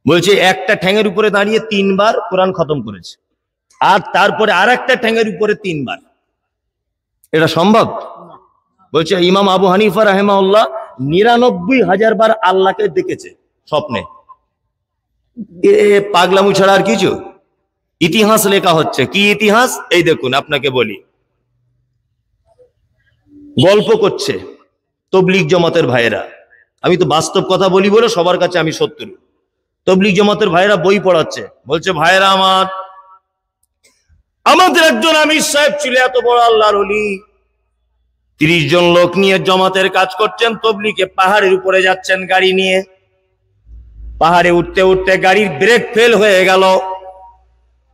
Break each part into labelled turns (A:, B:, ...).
A: বলছে একটা ঠ্যাঙের উপরে দাঁড়িয়ে 3 বার কোরআন খতম করেছে, আর তারপরে আর একটা ঠ্যাঙের উপরে 3 বার। এটা সম্ভব? বলছে ইমাম আবু হানিফা রাহিমাহুল্লাহ 99,000 বার আল্লাহকে দেখেছে স্বপ্নে। পাগলামু ছাড়া আর কিছু? ইতিহাস লেখা হচ্ছে। কি ইতিহাস? এই দেখুন, আপনাকে বলি। গল্প করছে তবলিগ জমাতের ভাইয়েরা, আমি তো বাস্তব কথা বলি বলে সবার কাছে আমি শত্রু। তবলিগ জমাতের ভাইয়েরা বই পড়াচ্ছে, বলছে ভাইয়েরা আমাদের একজন আমির সাহেব ছিল এত বড় আল্লাহর ওলি, 30 জন লোক নিয়ে জমাতের কাজ করছেন, তবলিগে পাহাড়ের উপরে যাচ্ছেন গাড়ি নিয়ে। পাহাড়ে উঠতে উঠতে গাড়ির ব্রেক ফেল হয়ে গেল।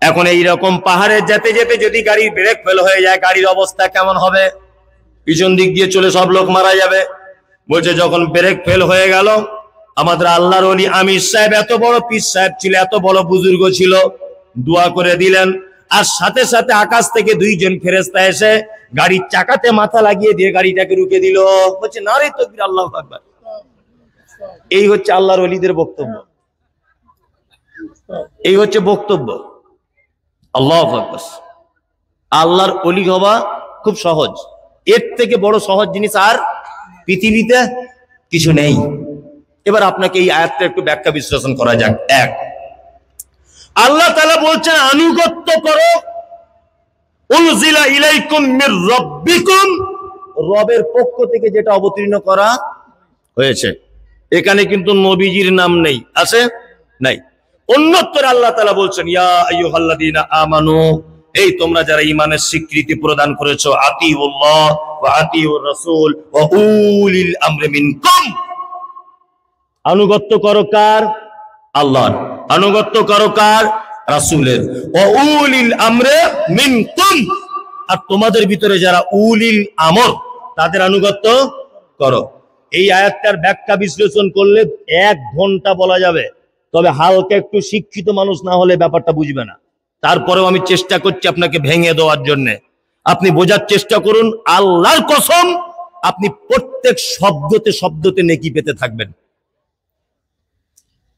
A: এখন এইরকম পাহাড়ে যেতে যেতে যদি গাড়ির ব্রেক ফেল হয়ে যায়, গাড়ির অবস্থা কেমন হবে? পিছন দিক দিয়ে চলে সব লোক মারা যাবে। বলছে যখন ব্রেক ফেল হয়ে গেল, আমাদের আল্লাহর ওলি আমির সাহেব এত বড় পীর সাহেব ছিল, এত বড় বুজুর্গ ছিল, দোয়া করে দিলেন। আর সাথে সাথে আকাশ থেকে 2 জন ফেরেশতা এসে গাড়ির চাকাতে মাথা লাগিয়ে দিয়ে গাড়িটাকে রুকে দিল। বলছে নারে তাকবীর, আল্লাহু আকবার। এই হচ্ছে আল্লাহর ওলিদের বক্তব্য, এই হচ্ছে বক্তব্য। আল্লাহু আকবার। আল্লাহর ওলি হওয়া খুব সহজ, এর থেকে বড় সহজ জিনিস আর পৃথিবীতে কিছু নেই। এবার আপনাকে এই আয়াতটা একটু ব্যাখ্যা বিশ্লেষণ করা যাক। এক, আল্লাহ তাআলা বলছেন আনুগত্য করো, উনজিলা ইলাইকুম মির রাব্বিকুম, রবের পক্ষ থেকে যেটা অবতীর্ণ করা হয়েছে। এখানে কিন্তু নবীজির নাম নেই, আছে? নাই। অন্যত্র আল্লাহ তাআলা বলছেন ইয়া আইয়ুহাল্লাযীনা আমানু, এই তোমরা যারা ঈমানের স্বীকৃতি প্রদান করেছো, আতিউল্লাহ ওয়া আতিউর রাসূল ওয়া উলিল আমরি মিনকুম, আনুগত্য করো কার? আল্লাহর। আনুগত্য করো কার? রাসূলের। ওয়া উলিল আমরি মিনকুম, আর তোমাদের ভিতরে যারা উলিল আমর, তাদের আনুগত্য করো। এই আয়াতটার ব্যাখ্যা বিশ্লেষণ করলে 1 ঘন্টা বলা যাবে, তবে হালকা একটু শিক্ষিত মানুষ না হলে ব্যাপারটা বুঝবে না। তারপরেও আমি চেষ্টা করছি আপনাকে ভেঙে দেওয়ার জন্য। আপনি বোঝার চেষ্টা করুন, আল্লাহর কসম আপনি প্রত্যেক শব্দতে শব্দতে নেকি পেতে থাকবেন।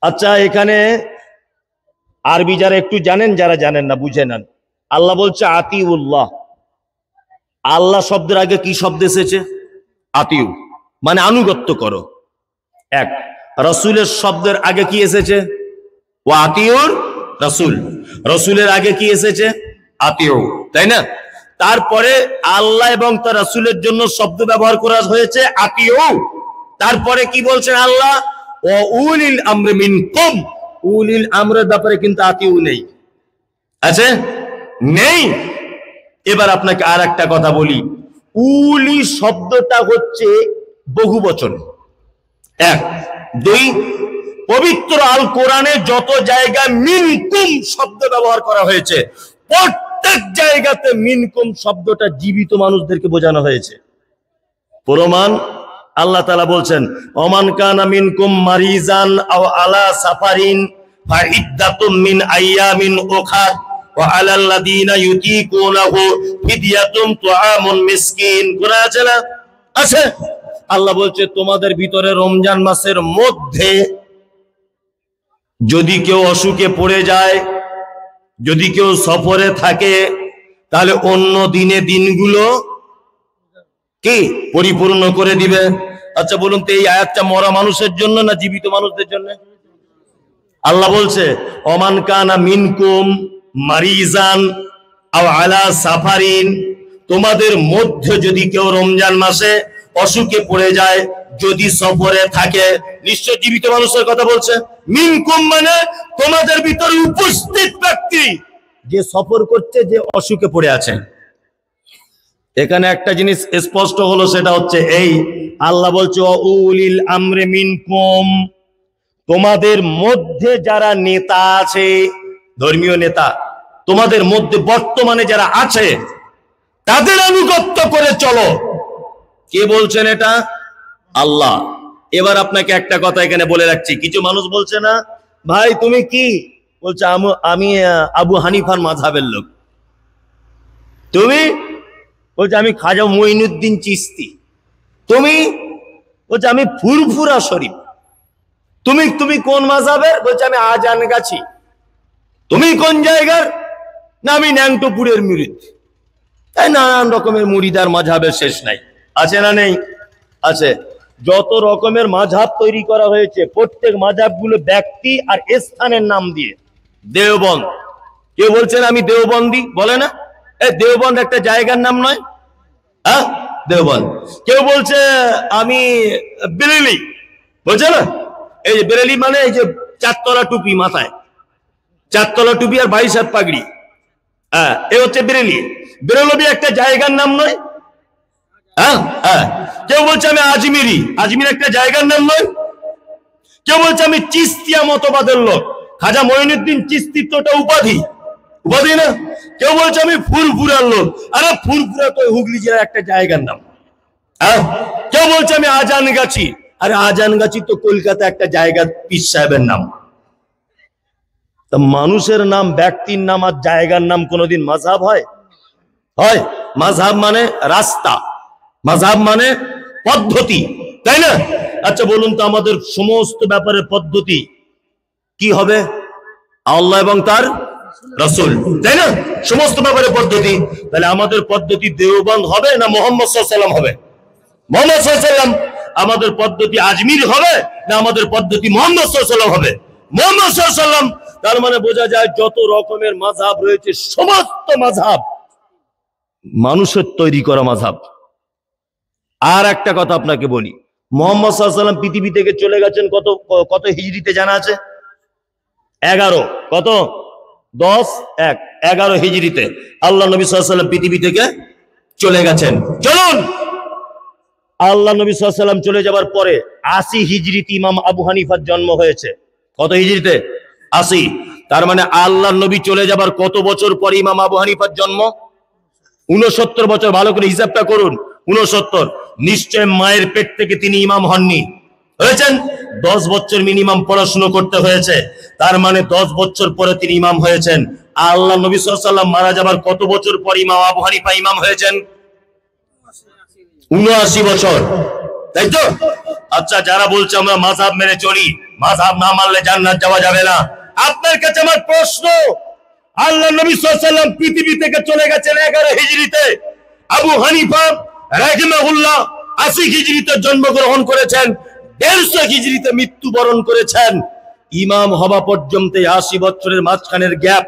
A: আচ্ছা, এখানে আরবি যারা একটু জানেন, যারা জানেন না বুঝে নেন। আল্লাহ বলছে আতিউল্লাহ, আল্লাহ শব্দের আগে কি শব্দ এসেছে? আতিউ, মানে আনুগত্য করো। এক, রাসূলের শব্দের আগে কি এসেছে? ওয়া আতিউর রাসূল, রাসূলের আগে কি এসেছে? আতিউ, তাই না? তারপরে আল্লাহ এবং তার রাসূলের জন্য শব্দ ব্যবহার করা হয়েছে আতিউ। তারপরে কি বলছেন আল্লাহ? ওয়া উলিল আমরি মিনকুম, উলিল আমরের ব্যাপারে কিন্তু আতিউ নেই, আছে? নেই। এবার আপনাকে আর একটা কথা বলি, উলি শব্দটা হচ্ছে বহুবচন। 1, 2, পবিত্র আল কোরআনে যত জায়গায় মিনকুম শব্দ ব্যবহার করা হয়েছে, প্রত্যেক জায়গাতে মিনকুম শব্দটা জীবিত মানুষদেরকে বোঝানো হয়েছে। প্রমাণ আল্লাহ তাআলা বলছেন ওমান কানা মিনকুম মারিজান আও আলা সাফারিন ফাইদ্দাতুম মিন আইয়ামিন উখরা ওয়া আলাল লাযিনা ইউতিকুনাহু ফিদিয়াতুম তুআমুন মিসকিন। কোরআন আছে না? আছে। আল্লাহ বলছে তোমাদের ভিতরে রমজান মাসের মধ্যে যদি কেউ অসুখে পড়ে যায়, যদি কেউ সফরে থাকে, তাহলে অন্য দিনে দিনগুলো কি পরিপূর্ণ করে দিবে। আচ্ছা বলুন তো, এই আয়াতটা মরা মানুষের জন্য না জীবিত মানুষদের জন্য? আল্লাহ বলছে ওমান কানা মিনকুম মারিজান আও আলা সাফারিন, তোমাদের মধ্যে যদি কেউ রমজান মাসে অসুখে পড়ে যায়, যদি সফরে থাকে, নিশ্চয় জীবিত মানুষের কথা বলছে। মিনকুম মানে তোমাদের ভিতরে উপস্থিত ব্যক্তি, যে সফর করছে, যে অসুখে পড়ে আছে। এখানে একটা জিনিস স্পষ্ট হলো, সেটা হচ্ছে এই, আল্লাহ বলছে উলিল আমরি মিনকুম, তোমাদের মধ্যে যারা নেতা আছে, ধর্মীয় নেতা তোমাদের মধ্যে বর্তমানে যারা আছে, তাদের আনুগত্য করে চলো। কে বলছেন এটা? আল্লাহ। এবার আপনাকে একটা কথা এখানে বলে রাখছি, কিছু মানুষ বলছে না ভাই তুমি কি? বলছে আমি আবু হানিফার মাযহাবের লোক। তুমি? বলছে আমি খাজা মুঈনুদ্দিন চিশতি। তুমি? বলছে আমি ফুরফুরা শরীফ। তুমি তুমি কোন মাযহাবের? বলছে আমি আজান গাছি। তুমি কোন জায়গার? না আমি ন্যাংটোপুরের মুরিদ। তাই নানান রকমের মুরিদ আর মাযহাবের শেষ নাই। আছে না নেই? আছে। যত রকমের মাযহাব তৈরি করা হয়েছে প্রত্যেক মাযহাবগুলো ব্যক্তি আর স্থানের নাম দিয়ে। দেওবন্দ, কেউ বলছেন আমি দেওবন্দি, বলে না? এই দেওবন্দ একটা জায়গার নাম নয়? হ্যাঁ, দেওবন্দ। কেউ বলছে আমি বেরেলি, বলছে না? এই যে বেরেলি মানে এই যে চারতলা টুপি মাথায়, চারতলা টুপি আর 22 হাত পাগড়ি, হ্যাঁ, এ হচ্ছে বেরেলি। বেরেলবি একটা জায়গার নাম নয়? হ্যাঁ হ্যাঁ। কেউ বলছে আমি আজমিরি, আজমির একটা জায়গার নাম নয়? কেউ বলছে আমি চিস্তিয়া মতবাদের লোক, খাজা মঈনুদ্দিন চিস্তির তো ওটা উপাধি, উপাধি না? কেউ বলছে আমি ফুরফুরার লোক, আরে ফুরফুরা তো হুগলি জেলার একটা জায়গার নাম। হ্যাঁ। কেউ বলছে আমি আজান গাছি, আরে আজান গাছি তো কলকাতা একটা জায়গা, পীর সাহেবের নাম। তা মানুষের নাম, ব্যক্তির নাম আর জায়গার নাম কোনোদিন মাযহাব হয়? হয়? মাযহাব মানে রাস্তা, মাযহাব মানে পদ্ধতি, তাই না? আচ্ছা বলুন তো আমাদের সমস্ত ব্যাপারে পদ্ধতি কি হবে? আল্লাহ এবং তার রাসূল, তাই না? সমস্ত ব্যাপারে পদ্ধতি। তাহলে আমাদের পদ্ধতি দেওবন্দ হবে না মুহাম্মদ সাল্লাল্লাহু আলাইহি ওয়াসাল্লাম হবে? মুহাম্মদ সাল্লাল্লাহু আলাইহি ওয়াসাল্লাম। আমাদের পদ্ধতি আজমির হবে না আমাদের পদ্ধতি মুহাম্মদ সাল্লাল্লাহু আলাইহি ওয়াসাল্লাম হবে? মুহাম্মদ সাল্লাল্লাহু আলাইহি ওয়াসাল্লাম। তার মানে বোঝা যায় যত রকমের মাযহাব রয়েছে সমস্ত মাযহাব মানুষের তৈরি করা মাযহাব। আর একটা কথা আপনাকে বলি, মুহাম্মদ সাল্লাল্লাহু আলাইহি ওয়াসাল্লাম পৃথিবী থেকে চলে গেছেন কত কত হিজরিতে জানা আছে? 11। কত? 10 1 11 হিজরিতে আল্লাহ নবী সাল্লাল্লাহু আলাইহি ওয়াসাল্লাম পৃথিবী থেকে চলে গেছেন। চলুন, আল্লাহ নবী সাল্লাল্লাহু আলাইহি ওয়াসাল্লাম চলে যাবার পরে 80 হিজরিতে ইমাম আবু হানিফার জন্ম হয়েছে। কত হিজরিতে? 80। তার মানে আল্লাহ নবী চলে যাবার কত বছর পরে ইমাম আবু হানিফার জন্ম? 69 বছর। ভালো করে হিসাবটা করুন, 69। নিশ্চয় মায়ের পেট থেকে তিনি ইমাম হননি, হয়েছেন। 10 বছর মিনিমাম পড়াশোনা করতে হয়েছে, তার মানে 10 বছর পরে তিনি ইমাম হয়েছেন। আল্লাহ নবী সাল্লাল্লাহু আলাইহি ওয়াসাল্লাম মারা যাবার কত বছর পর ইমাম আবু হানিফা ইমাম হয়েছেন? 79 বছর, তাই তো? আচ্ছা, যারা বলছে আমরা মাযহাব মেনে চলি, মাযহাব না মানলে জান্নাত যাওয়া যাবে না, আপনার কাছে আমার প্রশ্ন, আল্লাহ নবী সাল্লাল্লাহু আলাইহি ওয়াসাল্লাম পৃথিবী থেকে চলে গেছেন 11 হিজরিতে, আবু হানিফা রাহিমাহুল্লাহ 80 হিজরিতে জন্মগ্রহণ করেছেন, 150 হিজরিতে মৃত্যুবরণ করেছেন। ইমাম হওয়া পর্যন্ত 80 বছরের মাঝখানের গ্যাপ,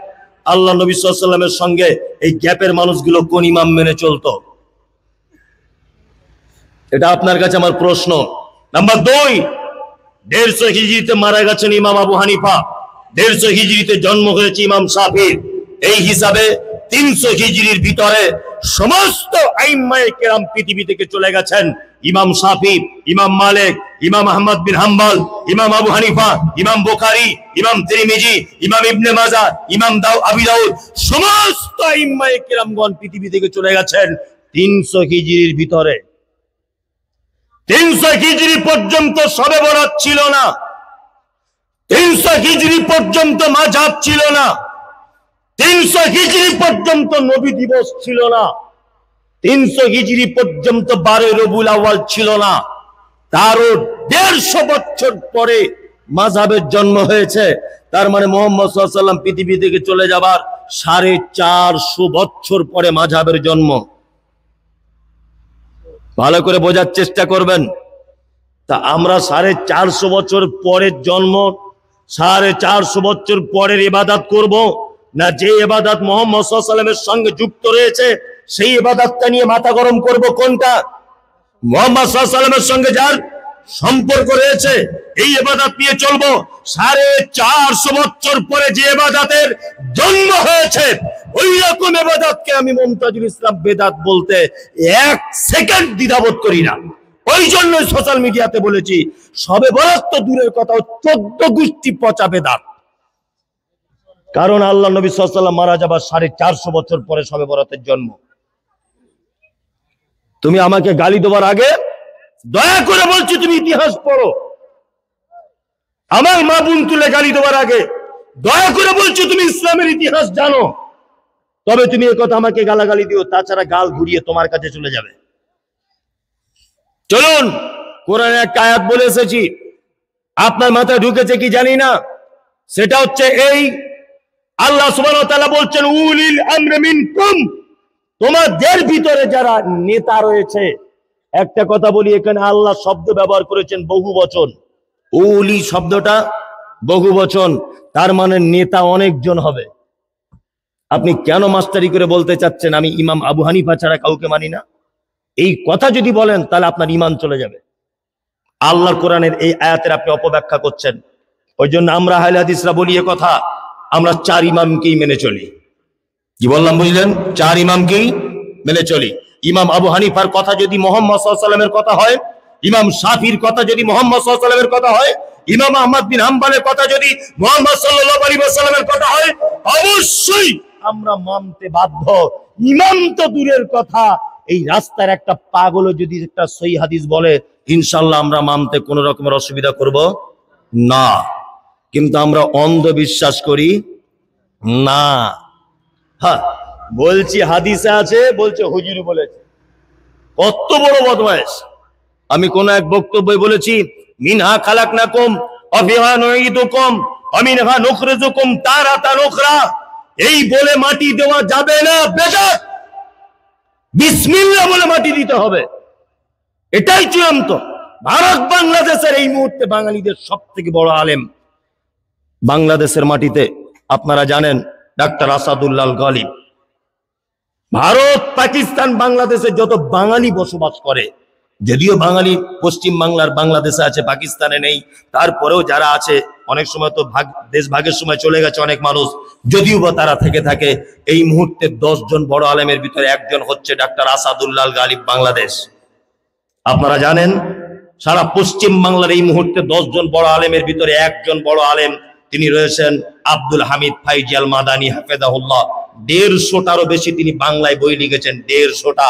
A: আল্লাহ নবী সাল্লাল্লাহু আলাইহি ওয়াসাল্লামের সঙ্গে এই গ্যাপের মানুষগুলো কোন ইমাম মেনে চলতো? এটা আপনার কাছে আমার প্রশ্ন। নাম্বার 2, 150 হিজরিতে মারা গেছেন ইমাম আবু হানিফা, 150 হিজরিতে জন্ম হয়েছে ইমাম শাফিঈ। এই হিসাবে 300 হিজরির ভিতরে সমস্ত আইম্মায়ে কেরাম পৃথিবী থেকে চলে গেছেন। ইমাম শাফিঈ, ইমাম মালিক, ইমাম আহমদ বিন হাম্বল, ইমাম আবু হানিফা, ইমাম বুখারী, ইমাম তিরমিজি, ইমাম ইবনে মাজাহ, ইমাম আবু দাউদ, সমস্ত আইম্মায়ে কেরামগণ পৃথিবী থেকে চলে গেছেন 300 হিজরির ভিতরে। 300 হিজরি পর্যন্ত শবে বরাত ছিল না, 300 হিজরি পর্যন্ত মাযহাব ছিল না, 300 হিজরি পর্যন্ত নবী দিবস ছিল না, 300 হিজরি পর্যন্ত 12 রবিউল আউয়াল ছিল না। তারও 150 বছর পরে মাযহাবের জন্ম হয়েছে। তার মানে মুহাম্মদ সাল্লাল্লাহু আলাইহি ওয়াসাল্লাম পৃথিবী থেকে চলে যাবার 450 বছর পরে মাযহাবের জন্ম। ভালো করে বোঝার চেষ্টা করবেন। তা আমরা 450 বছর পরের জন্ম, 450 বছর পরের ইবাদত করব, না যে ইবাদত মুহাম্মদ সাল্লাল্লাহু আলাইহি ওয়াসাল্লামের সঙ্গে যুক্ত রয়েছে সেই ইবাদতটা নিয়ে মাথা গরম করব? কোনটা? মুহাম্মদ সাল্লাল্লাহু আলাইহি ওয়াসাল্লামের সঙ্গে যার সম্পর্ক রয়েছে এই ইবাদত নিয়ে চলবো। 450 বছর পরে যে ইবাদতের জন্ম হয়েছে ওই রকম ইবাদতকে আমি মুমতাজুল ইসলাম বেদাত বলতে 1 সেকেন্ড দ্বিধাবোধ করি না। ওই জন্যই সোশ্যাল মিডিয়াতে বলেছি, শবে বরাত তো দূরের কথা, 14 গোষ্ঠী পচা বেদাত। কারণ আল্লাহ নবী সাল্লাল্লাহু আলাইহি ওয়াসাল্লাম মারা যাবার 450 বছর পরে শবে বরাতের জন্ম। তুমি আমাকে গালি দেওয়ার আগে দয়া করে বলছি তুমি ইতিহাস পড়ো। আমার মা বোন তুলে গালি দেওয়ার আগে দয়া করে বলছি তুমি ইসলামের ইতিহাস জানো, তবে তুমি এই কথা আমাকে গালাগালি দিও, তাছাড়া গাল ঘুরিয়ে তোমার কাছে চলে যাবে। চলুন, কোরআনে একটা আয়াত বলে এসেছি, আপনার মাথায় ঢুকেছে কি জানি না, সেটা হচ্ছে এই, আল্লাহ সুবহানাহু ওয়া তাআলা বলছেন উলিল আমরি মিনকুম, তোমাদের ভিতরে যারা নেতা রয়েছে। একটা কথা বলি, এখানে আল্লাহ শব্দ ব্যবহার করেছেন বহু বচন, উলি শব্দটা বহু বচন, তার মানে নেতা অনেকজন হবে। আপনি কেন মাস্টারি করে বলতে চাচ্ছেন আমি ইমাম আবু হানিফা ছাড়া কাউকে মানি না? এই কথা যদি বলেন তাহলে আপনার ঈমান চলে যাবে। আল্লাহর কোরআনের এই আয়াতের আপনি অপব্যাখ্যা করছেন। ওই জন্য আমরা আহলে হাদিসরা বলি এ কথা, আমরা চার ইমামকেই মেনে চলি। কি বললাম বুঝলেন? চার ইমামকেই মেনে চলি। ইমাম আবু হানিফার কথা যদি মুহাম্মদ সাল্লাল্লাহু আলাইহি ওয়াসাল্লামের কথা হয়, ইমাম শাফির কথা যদি মুহাম্মদ সাল্লাল্লাহু আলাইহি ওয়াসাল্লামের কথা হয়, ইমাম আহমদ বিন হাম্বলের কথা যদি মুহাম্মদ সাল্লাল্লাহু আলাইহি ওয়াসাল্লামের কথা হয়, অবশ্যই আমরা মানতে বাধ্য। ইমাম তো দূরের কথা, এই রাস্তার একটা পাগলও যদি একটা সহিহ হাদিস বলে, ইনশাআল্লাহ আমরা মানতে কোনো রকমের অসুবিধা করব না। কিন্তু আমরা অন্ধবিশ্বাস করি না। হ্যাঁ, বলছি হাদিসে আছে, বলছে হুজুর বলেছে। কত বড় বদমাইশ! আমি কোন এক বক্তব্যে বলেছি মিনহা খালাকনাকুম ওয়া ফিহা নুঈদুকুম ওয়া মিনহা নুখরিজুকুম তারাতান উখরা। এই বলে মাটি দেওয়া যাবে না, বেদাত। বিসমিল্লাহ বলে মাটি দিতে হবে, এটাই চূড়ান্ত। ভারত বাংলাদেশের এই মুহূর্তে বাঙালিদের সবথেকে বড় আলেম বাংলাদেশের মাটিতে আপনারা জানেন ডাক্তার আসাদুল্লাহ গালিব। ভারত, পাকিস্তান, বাংলাদেশে যত বাঙালি বসবাস করে, যদিও বাঙালি পশ্চিম বাংলার বাংলাদেশে আছে, পাকিস্তানে নেই, তারপরেও যারা আছে, অনেক সময় তো দেশ ভাগের সময় চলে গেছে অনেক মানুষ, যদিও বা তারা থেকে থাকে, এই মুহূর্তে 10 জন বড় আলেমের ভিতরে একজন হচ্ছে ডাক্তার আসাদুল্লাহ গালিব বাংলাদেশ। আপনারা জানেন সারা পশ্চিম বাংলার এই মুহূর্তে 10 জন বড় আলেমের ভিতরে একজন বড় আলেম, তিনি রয়েছেন আব্দুল হামিদ ফাইজি আল মাদানী হাফেজাহুল্লাহ। 150টারও বেশি তিনি বাংলায় বই লিখেছেন, 150টা।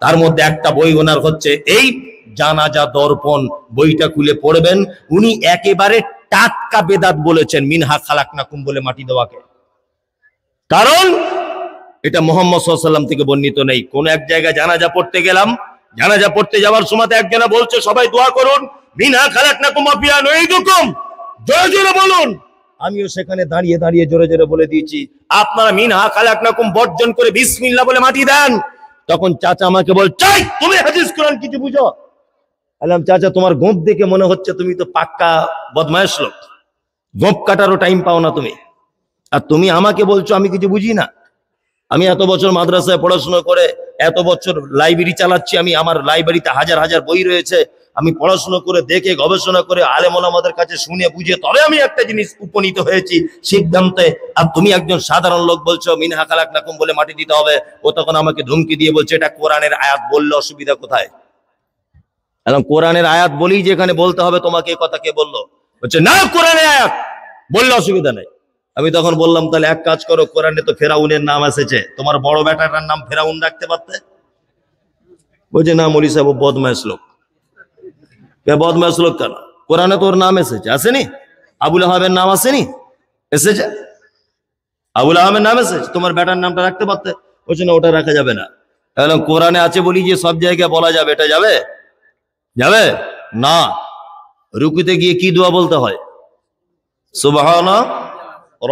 A: তার মধ্যে একটা বই ওনার হচ্ছে এই জানাজা দর্পণ। বইটা খুলে পড়বেন, উনি একেবারে টাটকা বেদাত বলেছেন মিনহা খালাকনাকুম বলে মাটি দেওয়াকে। কারণ এটা মুহাম্মদ সাল্লাল্লাহু আলাইহি ওয়াসাল্লাম থেকে বর্ণিত নেই। কোন এক জায়গায় জানাজা পড়তে গেলাম, জানাজা পড়তে যাওয়ার সময় একজনা বলছে সবাই দোয়া করুন, মিনহা খালাকনাকুম ওয়া ফিহা নুঈদুকুম, জোরে জোরে বলুন। আমিও সেখানে দাঁড়িয়ে দাঁড়িয়ে জোরে জোরে বলে দিয়েছি, আপনারা মিনহা খালাকনাকুম বর্জন করে বিসমিল্লাহ বলে মাটি দেন। তখন চাচা আমাকে বল, চাই তুমি হাদিস কোরআন কিছু বুঝো? বললাম, চাচা তোমার গোঁপ দেখে মনে হচ্ছে তুমি তো পাক্কা বদমায়েশ লোক, গোঁপ কাটারও টাইম পাও না তুমি, আর তুমি আমাকে বলছো আমি কিছু বুঝি না। আমি এত বছর মাদ্রাসায় পড়াশোনা করে, এত বছর লাইব্রেরি চালাচ্ছি, আমি আমার লাইব্রেরিতে হাজার হাজার বই রয়েছে, আমি পড়াশোনা করে দেখে গবেষণা করে আলেম ওলামাদের কাছে শুনে বুঝে তবে আমি একটা জিনিস উপনীত হয়েছি সিদ্ধান্তে। আর তুমি একজন সাধারণ লোক বলছো মিনহা খালাকনাকুম বলে মাটি দিতে হবে। ও তখন আমাকে ধমকি দিয়ে বলছে এটা কোরআনের আয়াত, বললে অসুবিধা কোথায়? এবং কোরআনের আয়াত বলি যেখানে বলতে হবে তোমাকে, এই কথা কে বললো? বলছে না, কোরআনের আয়াত বললে অসুবিধা নেই। আমি তখন বললাম তাহলে এক কাজ করো, কোরআনে তো ফেরাউনের নাম এসেছে, তোমার বড় বেটাটার নাম ফেরাউন রাখতে পারতে। বলছে না মৌলী সাহেব বদমাইশ লোক। বদমাইশ লোক কেন? কোরআনে তোর নাম এসেছে, আসেনি? আবুল আহাবের নাম আসেনি? এসেছে, আবুল আহাবের নাম এসেছে, তোমার বেটার নামটা রাখতে পারতে। বলছে না ওটা রাখা যাবে না। এবং কোরআনে আছে বলি যে সব জায়গায় বলা যাবে, এটা যাবে? যাবে না। রুকুতে গিয়ে কি দোয়া বলতে হয়? সুবহানা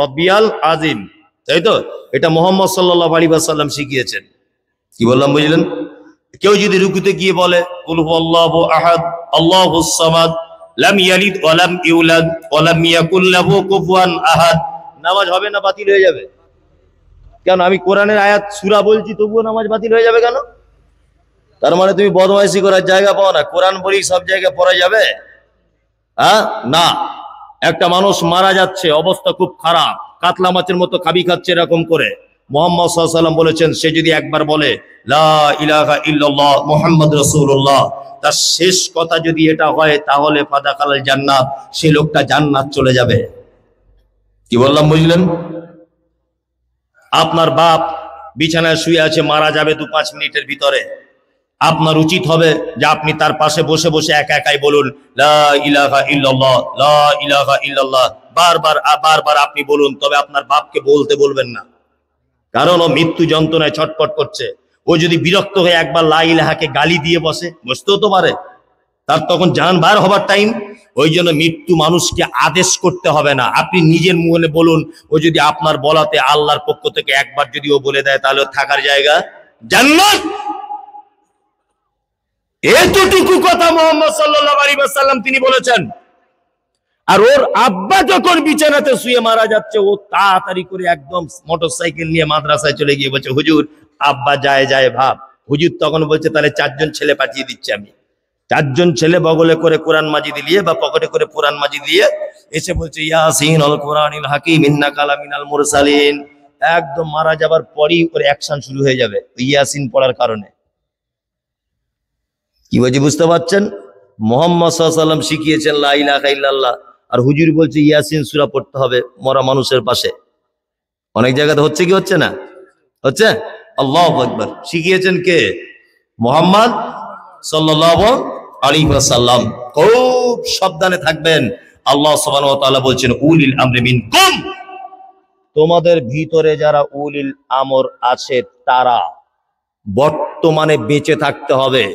A: রব্বিয়াল আযীম, তাই তো? এটা মুহাম্মদ সাল্লাল্লাহু আলাইহি ওয়াসাল্লাম শিখিয়েছেন। কি বললাম বুঝলেন? কেউ যদি রুকুতে গিয়ে বলে কুল হুয়াল্লাহু আহাদ আল্লাহুস সামাদ লাম ইয়ালিদ ওয়া লাম ইউলাদ ওয়া লাম ইয়াকুল লাহু কুফুয়ান আহাদ, নামাজ হবে না, বাতিল হয়ে যাবে। কেন? আমি কোরআনের আয়াত সূরা বলছি তবুও নামাজ বাতিল হয়ে যাবে কেন? তার মানে তুমি বদমাইশি করার জায়গা পাও না। কোরআন বলি সব জায়গায় পড়া যাবে? হ্যাঁ, না। একটা মানুষ মারা যাচ্ছে, অবস্থা খুব খারাপ, কাতলা মাছের মতো খাবি খাচ্ছে এরকম করে, মুহাম্মদ সাল্লাল্লাহু আলাইহি ওয়াসাল্লাম বলেছেন সে যদি একবার বলে লা ইলাহা ইল্লাল্লাহ মুহাম্মদ রাসূলুল্লাহ, তার শেষ কথা যদি এটা হয় তাহলে ফাদাখালাল জান্নাত, সেই লোকটা জান্নাত চলে যাবে। কি বললাম বুঝলেন? আপনার বাপ বিছানায় শুয়ে আছে, মারা যাবে 2-5 মিনিটের ভিতরে, আপনার উচিত হবে যে আপনি তার পাশে বসে বসে একা একাই বলুন লা ইলাহা ইল্লাল্লাহ, লা ইলাহা ইল্লাল্লাহ, বারবার বারবার আপনি বলুন। তবে আপনার বাপকে বলতে বলবেন না, কারণ ও মৃত্যু যন্ত্রণায় ছটফট করছে। ও যদি বিরক্ত হয়ে একবার লা ইলাহাকে গালি দিয়ে বসতেও তো পারে, তার তখন জান বার হবার টাইম। ওই জন্য মৃত্যু মানুষকে আদেশ করতে হবে না, আপনি নিজের মনে বলুন। ও যদি আপনার বলাতে আল্লাহর পক্ষ থেকে একবার যদি ও বলে দেয়, তাহলে থাকার জায়গা জান্নাত। এতটুকু কথা মুহাম্মদ সাল্লাল্লাহু আলাইহি ওয়াসাল্লাম তিনি বলেছেন। আর ওর আব্বা যখন বিছানাতে শুয়ে মারা যাচ্ছে, ও তাড়াতাড়ি করে একদম মোটরসাইকেল নিয়ে মাদ্রাসায় চলে গিয়ে বলছে, হুজুর আব্বা যায় ভাব। হুজুর তখন বলছে, তাহলে 4 জন ছেলে পাঠিয়ে দিচ্ছি আমি। 4 জন ছেলে বগলে করে কোরআন মাজিদ নিয়ে বা পকেটে করে কোরআন মাজিদ দিয়ে এসে বলছে, ইয়াসিন আল কোরআনিল হাকিম ইন্নাকা লামিনাল মুরসালিন। একদম মারা যাবার পরই ওর অ্যাকশন শুরু হয়ে যাবে ইয়াসিন পড়ার কারণে। কি বলছি বুঝতে পারছেন? মুহাম্মদ সাল্লাল্লাহু আলাইহি ওয়াসাল্লাম শিখিয়েছেন লা ইলাহা ইল্লাল্লাহ, আর হুজুর বলছে ইয়াসিন সূরা পড়তে হবে মরা মানুষের পাশে। অনেক জায়গাতে হচ্ছে কি হচ্ছে না? হচ্ছে। আল্লাহু আকবার। শিখিয়েছেন কে? মুহাম্মদ সাল্লাল্লাহু আলাইহি ওয়াসাল্লাম। খুব সাবধানে থাকবেন। আল্লাহ সুবহানাহু ওয়া তাআলা বলছেন, উলিল আমরি মিনকুম, তোমাদের ভিতরে যারা উলিল আমর আছে তারা বর্তমানে বেঁচে থাকতে হবে।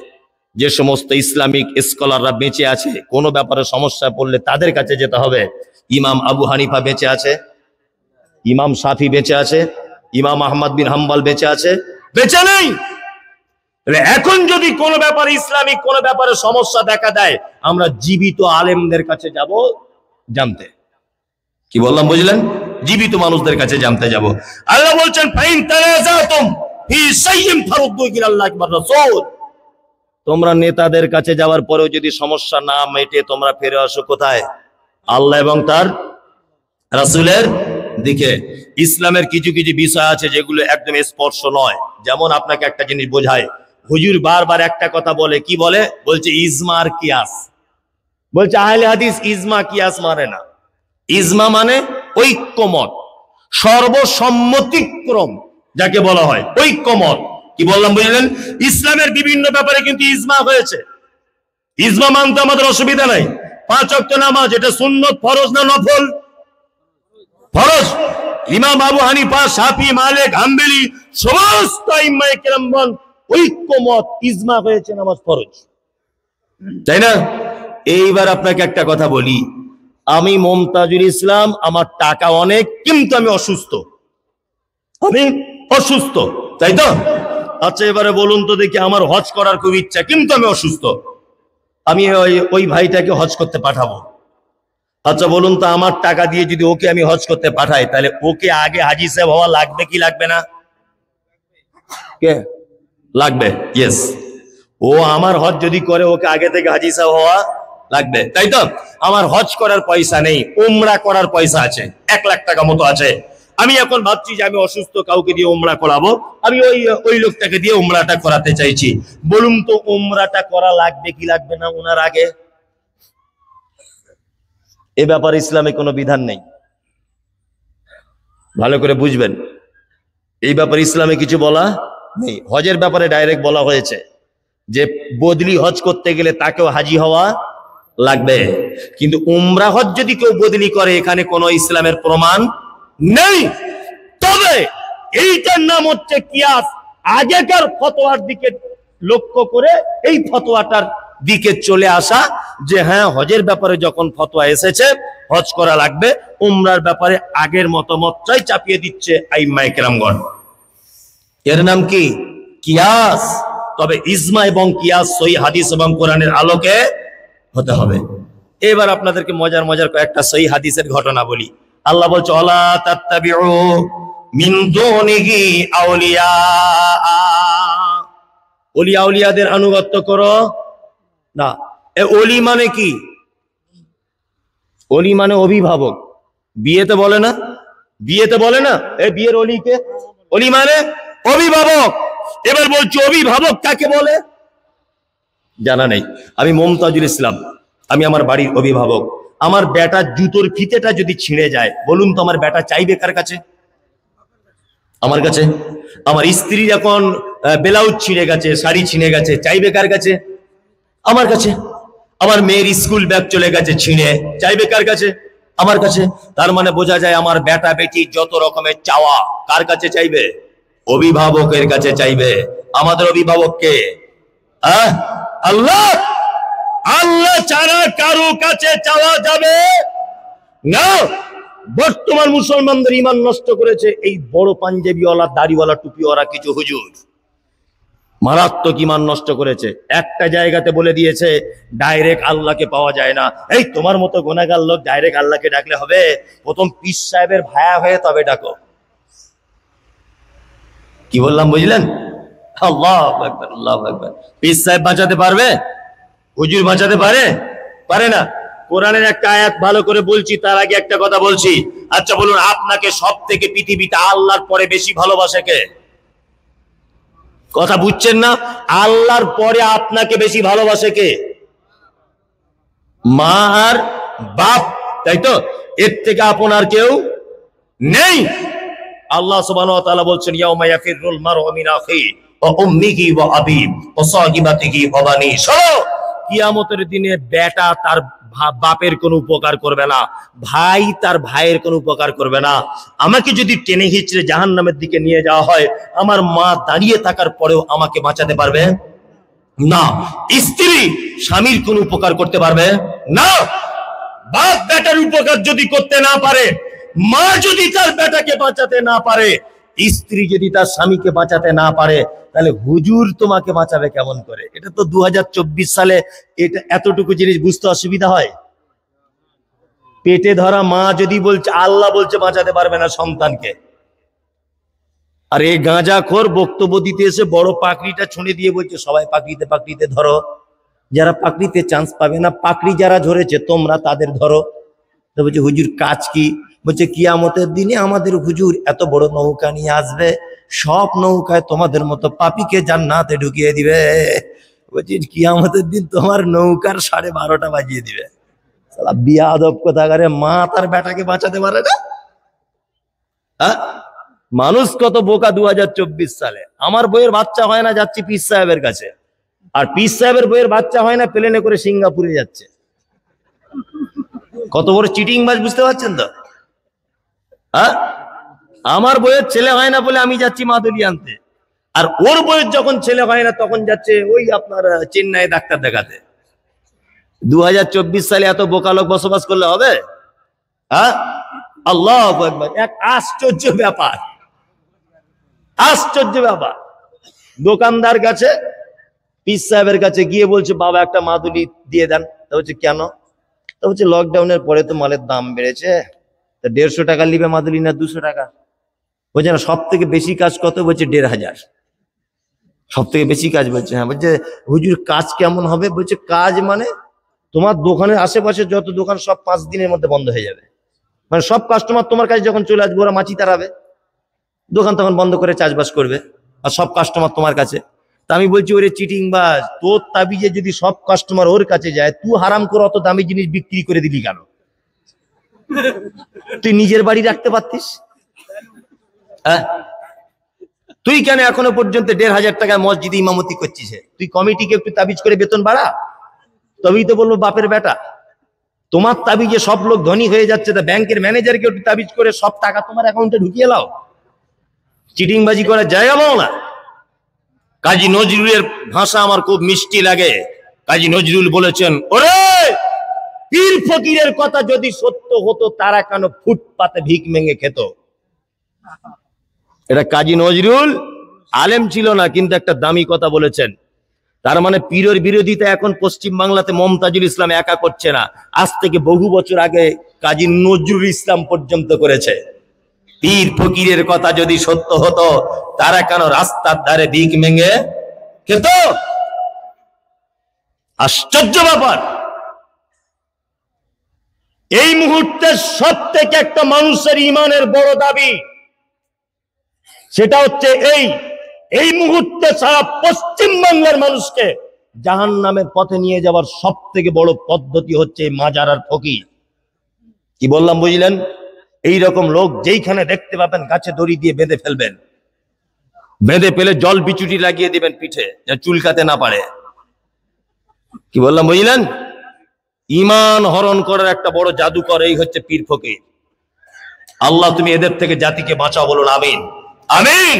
A: যে সমস্ত ইসলামিক স্কলাররা বেঁচে আছে, কোনো ব্যাপারে সমস্যা পড়লে তাদের কাছে যেতে হবে। ইমাম আবু হানিফা বেঁচে আছে, ইমাম শাফি বেঁচে আছে, ইমাম আহমদ বিন হাম্বল বেঁচে আছে? বেঁচে নেই। এখন যদি কোনো ব্যাপারে ইসলামিক কোনো ব্যাপারে সমস্যা দেখা দেয়, আমরা জীবিত আলেমদের কাছে যাব জানতে। কি বললাম বুঝলেন? জীবিত মানুষদের কাছে জানতে যাব। আল্লাহ বলছেন, ফাইন তানাজাতুম ফি শাইইন ফারুদ্দু ইলাল্লাহি ওয়া রাসূল, তোমরা নেতাদের কাছে যাওয়ার পরেও যদি সমস্যা না মেটে, তোমরা ফিরে আসো কোথায়? আল্লাহ এবং তার রাসূলের দিকে। ইসলামের কিছু কিছু বিষয় আছে যেগুলো একদম স্পর্শ নয়। যেমন আপনাকে একটা জিনিস বোঝায়, হুজুর বারবার একটা কথা বলে, কি বলে? বলছে ইজমা আর কিয়াস। বলছে আহলে হাদিস ইজমা কিয়াস মানে না। ইজমা মানে ঐক্যমত, সর্বসম্মতিক্রম যাকে বলা হয়, ঐক্যমত। কি বললাম বুঝলেন? ইসলামের বিভিন্ন ব্যাপারে কিন্তু ইজমা হয়েছে। ইজমা মানতে আমাদের অসুবিধা নাই। 5 ওয়াক্ত নামাজ, এটা সুন্নত, ফরজ না নফল? ফরজ। ইমাম আবু হানিফা, শাফি, মালিক, হাম্বলি সমস্ত আইম্মায়ে কেরামগণ ঐক্যমত, ইজমা হয়েছে নামাজ ফরজ, তাই না? এইবার আপনাকে একটা কথা বলি, আমি মুমতাজুল ইসলাম, আমার টাকা অনেক, কিন্তু আমি অসুস্থ। আমি অসুস্থ, তাই তো? আচ্ছা এবারে বলুন তো দেখি, আমার হজ করার খুব ইচ্ছা, কিন্তু আমি অসুস্থ। আমি ওই ভাইটাকে হজ করতে পাঠাবো। আচ্ছা বলুন তো, আমার টাকা দিয়ে যদি ওকে আমি হজ করতে পাঠাই, তাহলে ওকে আগে হাজী সাহেব হওয়া লাগবে কি লাগবে না? কে লাগবে? ইয়েস। ও আমার হজ যদি করে, ওকে আগে থেকে হাজী সাহেব হওয়া লাগবে, তাই তো? আমার হজ করার পয়সা নেই, উমরা করার পয়সা আছে, 1 লাখ টাকা মতো আছে। আমি এখন ভাবছি যে আমি অসুস্থ, কাউকে দিয়ে উমরা করাবো, আমি ওই লোকটাকে দিয়ে উমরাটা করাতে চাইছি। বলুন তো উমরাটা করা লাগবে কি লাগবে না ওনার আগে? এ ব্যাপারে ইসলামে কোনো বিধান নেই, ভালো করে বুঝবেন। এই ব্যাপারে ইসলামে কিছু বলা নেই। হজের ব্যাপারে ডাইরেক্ট বলা হয়েছে যে বদলি হজ করতে গেলে তাকেও হাজী হওয়া লাগবে, কিন্তু উমরা হজ যদি কেউ বদলি করে, এখানে কোনো ইসলামের প্রমাণ নেই। তবে এইটার নাম হচ্ছে কিয়াস। আগেকার ফতোয়ার দিকে লক্ষ্য করে এই ফতোয়াটার দিকে চলে আসা, যে হ্যাঁ হজের ব্যাপারে যখন ফতোয়া এসেছে হজ করা লাগবে, উমরার ব্যাপারে আগের মতামতটাই চাপিয়ে দিচ্ছে আইম্মায়ে কেরামগণ। এর নাম কি? কিয়াস। তবে ইজমা এবং কিয়াস সহিহ হাদিস এবং কোরআনের আলোকে হতে হবে। এবার আপনাদেরকে মজার মজার কয়েকটা সহিহ হাদিসের ঘটনা বলি। আল্লাহ বলছে, ওয়ালা তাত্তাবিউ মিন দুনিহি আউলিয়া, ওলি আউলিয়াদের আনুগত্য করো না। এ ওলি মানে কি? ওলি মানে অভিভাবক। বিয়েতে বলে না, বিয়েতে বলে না এ বিয়ের ওলিকে? ওলি মানে অভিভাবক। এবার বলছি অভিভাবক কাকে বলে? জানা নেই। আমি মুমতাজুল ইসলাম, আমি আমার বাড়ির অভিভাবক। আমার বেটার জুতোর ফিতেটা যদি ছিঁড়ে যায়, বলুন তো আমার বেটা চাইবে কার কাছে? আমার কাছে। আমার স্ত্রী যখন ব্লাউজ ছিঁড়ে গেছে, শাড়ি ছিঁড়ে গেছে, চাইবে কার কাছে? আমার কাছে। আমার মেয়ের স্কুল ব্যাগ চলে গেছে ছিঁড়ে, চাইবে কার কাছে? আমার কাছে। তার মানে বোঝা যায় আমার বেটা বেটি যত রকমের চাওয়া কার কাছে চাইবে? অভিভাবকের কাছে চাইবে। আমাদের অভিভাবক কে? আল্লাহ। আল্লাহ ছাড়া কারো কাছে চাওয়া যাবে না। বর্তমান মুসলমানদের ঈমান নষ্ট করেছে এই বড় পাঞ্জাবিওয়ালা দাড়িওয়ালা টুপিওয়ালা কিছু হুজুর, মারাত্মক ঈমান নষ্ট করেছে। একটা জায়গাতে বলে দিয়েছে ডাইরেক্ট আল্লাহকে পাওয়া যায় না। এই তোমার মতো গুনাহগার লোক ডাইরেক্ট আল্লাহকে ডাকলে হবে? প্রথম পীর সাহেবের ভায়া হয়ে তবে ডাকো। কি বললাম বুঝলেন? আল্লাহু আকবার, আল্লাহু আকবার। পীর সাহেব বাঁচাতে পারবে? হুজুর বাঁচাতে পারে? পারে না। কোরআনের একটা আয়াত ভালো করে বলছি, তার আগে একটা কথা বলছি। আচ্ছা বলুন, আপনাকে সব থেকে পৃথিবীতে আল্লাহর পরে বেশি ভালোবাসে কে? কথা বুঝছেন না? আল্লাহর পরে আপনাকে বেশি ভালোবাসে কে? মা আর বাপ, তাই তো? এর থেকে আপনার কেউ নেই। আল্লাহ সুবহানাহু ওয়া তাআলা বলছেন, ইয়াউমা ইয়াফিরুল মারউ মিন আখিহি ওয়া উম্মিহি ওয়া আবিহি ওয়া সাহিবাতিহি ওয়া বানি। শোনো, কিয়ামতের দিনে বেটা তার বাপের কোনো উপকার করবে না, ভাই তার ভাইয়ের কোনো উপকার করবে না। আমাকে যদি টেনে হিচড়ে জাহান্নামের দিকে নিয়ে যাওয়া হয়, আমার মা দাঁড়িয়ে থাকার পরেও আমাকে বাঁচাতে পারবে না। স্ত্রী স্বামীর কোনো উপকার করতে পারবে না। বাপ বেটার উপকার যদি করতে না পারে, মা যদি তার বেটাকে বাঁচাতে না পারে, স্ত্রী যদি তার স্বামীকে বাঁচাতে না পারে, তাহলে হুজুর তোমাকে বাঁচাবে কেমন করে? এটা তো 2024 সালে এটা এতটুকু জিনিস বুঝতে অসুবিধা হয়। পেটে ধরা মা যদি বলছে, আল্লাহ বলছে বাঁচাতে পারবে না সন্তানকে, আর এই গাঁজাখোর বক্তব্য দিতে এসে বড় পাকড়িটা ছুঁড়ে দিয়ে বলছে সবাই পাকড়িতে পাকড়িতে ধরো। যারা পাকড়িতে চান্স পাবে না, পাকড়ি যারা ধরেছে তোমরা তাদের ধরো। তো বলছে হুজুর কাজ কি? বলছে কিয়ামতের দিনে আমাদের হুজুর এত বড় নৌকা নিয়ে আসবে, সব নৌকায় তোমাদের মতো পাপীকে জান্নাতে ঢুকিয়ে দিবে। বলছি কিয়ামতের দিন তোমার নৌকার 12:30 বাজিয়ে দিবে। শালা বিয়াদব কোথাকারে, মা তার বেটাকে বাঁচাতে পারে না। হ্যাঁ, মানুষ কত বোকা 2024 সালে। আমার বইয়ের বাচ্চা হয় না, যাচ্ছি পীর সাহেবের কাছে, আর পীর সাহেবের বইয়ের বাচ্চা হয় না, প্লেনে করে সিঙ্গাপুরে যাচ্ছে। কত বড় চিটিংবাজ, বুঝতে পারছেন তো? হ্যাঁ, আমার বইয়ের ছেলে হয় না বলে আমি যাচ্ছি মাদুলি আনতে, আর ওর বইয়ের যখন ছেলে হয় না তখন যাচ্ছে ওই আপনার চেন্নাই ডাক্তার দেখাতে। 2024 সালে এত বোকা লোক বসবাস করলে হবে? হ্যাঁ, আল্লাহু আকবার। এক আশ্চর্য ব্যাপার, আশ্চর্য ব্যাপার। দোকানদার কাছে পীর সাহেবের কাছে গিয়ে বলছে বাবা একটা মাদুলি দিয়ে দেন। তা বলছে কেন? তা বলছে লকডাউনের পরে তো মালের দাম বেড়েছে, তা 150 টাকা নিবে মাদুলি না 200 টাকা? বলছে না, সব থেকে বেশি কাজ কত? বলছে 1500। সব থেকে বেশি কাজ? বলছে হ্যাঁ। বলছে হুজুর কাজ কেমন হবে? বলছে কাজ মানে তোমার দোকানের আশেপাশে যত দোকান সব 5 দিনের মধ্যে বন্ধ হয়ে যাবে। মানে সব কাস্টমার তোমার কাছে যখন চলে আসবে, ওরা মাছি তাড়াবে, দোকান তখন বন্ধ করে চাষবাস করবে, আর সব কাস্টমার তোমার কাছে। তা আমি বলছি ওরে চিটিংবাজ, তোর তাবিজে যদি সব কাস্টমার ওর কাছে যায়, তুই হারাম করে অত দামি জিনিস বিক্রি করে দিলি কেন? তুই নিজের বাড়ি রাখতে পারতিস। হ্যাঁ, তুই কেন এখনো পর্যন্ত 1500 টাকায় মসজিদে ইমামতি করছিস? তুই কমিটিকে একটু তাবিজ করে বেতন বাড়া, তবেই তো বলবো বাপের বেটা। তোমার তাবিজে সব লোক ধনী হয়ে যাচ্ছে, তা ব্যাংকের ম্যানেজারকে একটু তাবিজ করে সব টাকা তোমার অ্যাকাউন্টে ঢুকিয়ে লাও। চিটিংবাজি করার জায়গা পাও না। কাজী নজরুলের ভাষা আমার খুব মিষ্টি লাগে। কাজী নজরুল বলেছেন, ওরে পীর ফকিরের কথা যদি সত্য হতো, তারা কেন ফুটপাতে ভিক মেঙে খেত? এটা কাজী নজরুল আলেম ছিল না, কিন্তু একটা দামি কথা বলেছেন। তার মানে পীরের বিরোধিতা এখন পশ্চিম বাংলাতে মমতাজুল ইসলাম একা করছে না, আজ থেকে বহু বছর আগে কাজী নজরুল ইসলাম পর্যন্ত করেছে। পীর ফকিরের কথা যদি সত্য হতো, তারা কেন রাস্তার ধারে ভিক মেঙে খেত? আশ্চর্য ব্যাপার। এই মুহূর্তে সব থেকে একটা মানুষের ইমানের বড় দাবি, সেটা হচ্ছে এই মুহূর্তে সারা পশ্চিম বাংলার মানুষকে জাহান্নামের পথে নিয়ে যাওয়ার সব থেকে বড় পদ্ধতি হচ্ছে মাজার আর ফকির। কি বললাম বুঝলেন? এই রকম লোক যেইখানে দেখতে পাবেন গাছে দড়ি দিয়ে বেঁধে ফেলবেন, বেঁধে ফেলে জল বিচুটি লাগিয়ে দিবেন পিঠে, যা চুলকাতে না পারে। কি বললাম বুঝলেন? ঈমান হরণ করার একটা বড় জাদুকর এই হচ্ছে পীর ফকির। আল্লাহ তুমি এদের থেকে জাতিকে বাঁচাও, বলুন আমিন, আমিন।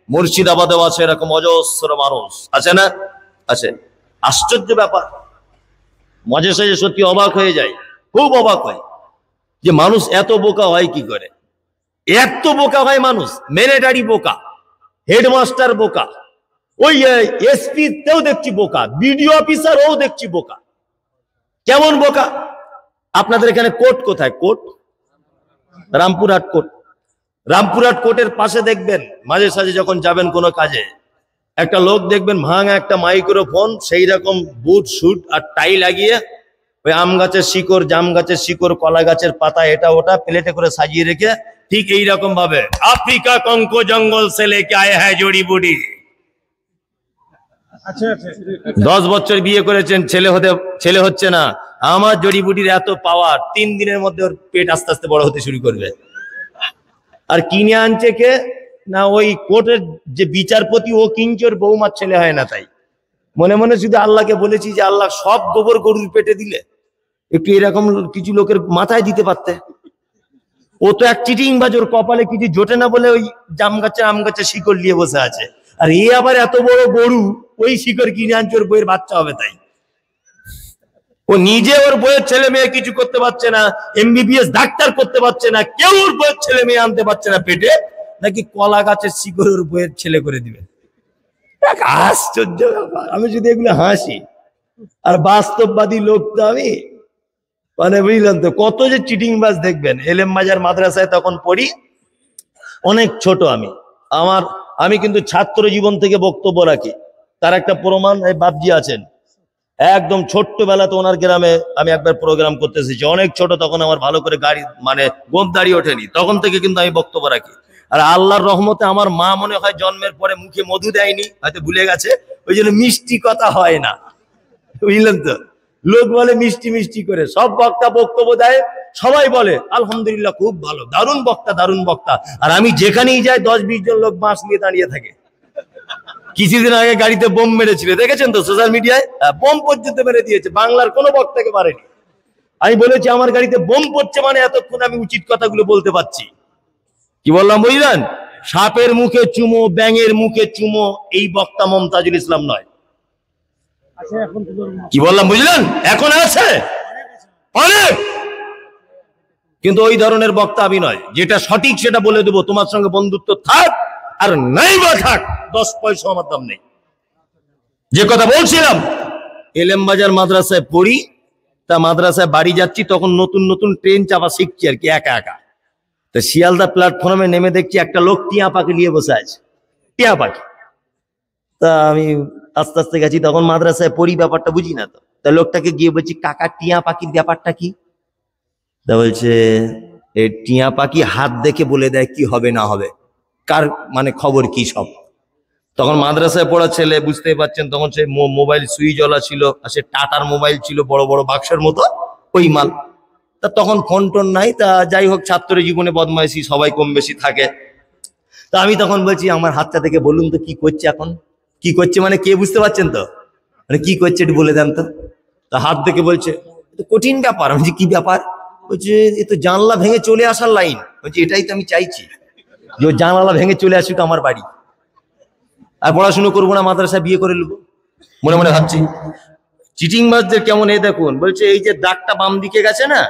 A: মুর্শিদাবাদেও আছে এরকম অজস্র মানুষ, আছে না? আছে। আশ্চর্য ব্যাপার। মাঝে সাঝে সত্যি অবাক হয়ে যায়, খুব অবাক হয় যে মানুষ এত বোকা হয় কি করে। এত বোকা হয় মানুষ, মিলিটারি বোকা, হেডমাস্টার বোকা, ওই এসপি তেও দেখছি বোকা, বিডিও অফিসার ও দেখছি বোকা। কেমন বোকা? আপনাদের এখানে কোর্ট কোথায়? Court Rampurhat court. রামপুরহাট কোর্টের পাশে দেখবেন মাঝে সাঝে যখন যাবেন কোনো কাজে, একটা লোক দেখবেন ভাঙা একটা মাইক্রোফোন, সেই রকম বুট শুট আর টাই লাগিয়ে ওই আম গাছের শিকড়, জাম গাছের শিকড়, কলা গাছের পাতা, এটা ওটা প্লেটে করে সাজিয়ে রেখে ঠিক এইরকম ভাবে আফ্রিকা কঙ্কো জঙ্গল সে লেকে আয়ে হ্যায় জড়ি বুটি। 10 বছর বিয়ে করেছেন, ছেলে হচ্ছে না, আমার জড়িবুটির এত পাওয়ার, 3 দিনের মধ্যে ওর পেট আস্তে আস্তে বড় হতে শুরু করবে। আর কিনে আনছে কে? না ওই কোর্টের যে বিচারপতি, ও কিনছে ওর বৌমার ছেলে হয় না। তাই মনে মনে শুধু আল্লাহকে বলেছি যে আল্লাহ সব গোবর গরুর পেটে দিলে একটু এরকম কিছু লোকের মাথায় দিতে পারতে। ও তো এক চিটিং বাজ, ওর কপালে কিছু জোটে না বলে ওই জাম গাছের আম গাছের শিকড় নিয়ে বসে আছে। আর এ আবার এত বড় গরু, ওই শিকড় কিনে আনছে ওর বইয়ের বাচ্চা হবে। তাই ও নিজে ওর বইয়ের ছেলে মেয়ে কিছু করতে পারছে না, এমবিবিএস ডাক্তার করতে পারছে না, কেউ ওর বইয়ের ছেলে মেয়ে আনতে পারছে না পেটে, নাকি কলা গাছের শিকড় ওর বইয়ের ছেলে করে দিবে। আশ্চর্য ব্যাপার। আমি যদি এগুলো হাসি, আর বাস্তববাদী লোক তো আমি, মানে বুঝলেন তো, কত যে চিটিং বাজ দেখবেন। এলেম বাজার মাদ্রাসায় তখন পড়ি, অনেক ছোট আমি কিন্তু ছাত্র জীবন থেকে বক্তব্য রাখি। তার একটা প্রমাণ এই বাপজি আছেন, একদম ছোট্টবেলাতে ওনার গ্রামে আমি একবার প্রোগ্রাম করতে এসেছি, অনেক ছোট তখন, আমার ভালো করে গাড়ি মানে গোপ দাঁড়িয়ে ওঠেনি, তখন থেকে কিন্তু আমি বক্তব্য রাখি। আর আল্লাহর রহমতে আমার মা মনে হয় জন্মের পরে মুখে মধু দেয়নি, হয়তো ভুলে গেছে, ওই জন্য মিষ্টি কথা হয় না, বুঝলেন তো। লোক বলে মিষ্টি মিষ্টি করে, সব বক্তা বক্তব্য দেয়, সবাই বলে আলহামদুলিল্লাহ খুব ভালো, দারুণ বক্তা দারুণ বক্তা। আর আমি যেখানেই যাই 10-20 জন লোক বাঁশ নিয়ে দাঁড়িয়ে থাকে। কিছুদিন আগে গাড়িতে বোম মেরেছিল, দেখেছেন তো সোশ্যাল মিডিয়ায়, বোম পর্যন্ত মেরে দিয়েছে, বাংলার কোনো বক্তাকে পারেনি। আমি বলেছি আমার গাড়িতে বোম পড়ছে, মানে এতক্ষণ আমি উচিত কথাগুলো বলতে পারছি। কি বললাম বুঝলেন? সাপের মুখে চুমো, ব্যাঙের মুখে চুমো, এই বক্তা মমতাজুল ইসলাম নয়। কি বললাম বুঝলেন? এখন আছে অনেক, কিন্তু ওই ধরনের বক্তা আমি নয়। যেটা সঠিক সেটা বলে দেবো, তোমার সঙ্গে বন্ধুত্ব থাক আর নাই বা থাক, 10 পয়সা আমার দাম নেই। যে কথা বলছিলাম, এলেম বাজার মাদ্রাসায় পড়ি, তা মাদ্রাসায় বাড়ি যাচ্ছি, তখন নতুন নতুন ট্রেন চাপা শিখছি আর কি, একা একা। তো শিয়ালদা প্ল্যাটফর্মে নেমে দেখছি একটা লোক টিয়া পাখি নিয়ে বসে আছে, টিয়া পাখি। তা আমি আস্তে আস্তে গেছি, তখন মাদ্রাসায় পড়ি, ব্যাপারটা বুঝি না। তো তা লোকটাকে গিয়ে বলছি, কাকা টিয়া পাখির ব্যাপারটা কি? তা বলছে এই টিয়া পাখি হাত দেখে বলে দেয় কি হবে না হবে, কার মানে খবর কি সব। তখন মাদ্রাসায় পড়া ছেলে, বুঝতেই পারছেন, তখন সে মোবাইল সুইচ ওলা ছিল, আর সে টাটার মোবাইল ছিল, বড় বড় বাক্সের মতো ওই মাল। তা তখন ফোন টোন নাই। তা যাই হোক, ছাত্র জীবনে বদমাইশি সবাই কম বেশি থাকে। তা আমি তখন বলছি, আমার হাতটা থেকে বলুন তো কি করছে এখন। কি করছে মানে কে বুঝতে পারছেন তো, মানে কি করছে একটু বলে দেন তো। তা হাত দেখে বলছে কঠিন ব্যাপার। আমি কি ব্যাপার? বলছে এ তো জানলা ভেঙে চলে আসার লাইন। বলছি এটাই তো আমি চাইছি, যে জানলা ভেঙে চলে আসুক আমার বাড়ি, আর পড়াশুনো করবো না, মাদ্রাসায় বিয়ে করে নেবো। মনে মনে ভাবছি চিটিং বাজদের কেমন। এই দেখুন, বলছে এই যে দাগটা বাম দিকে গেছে না,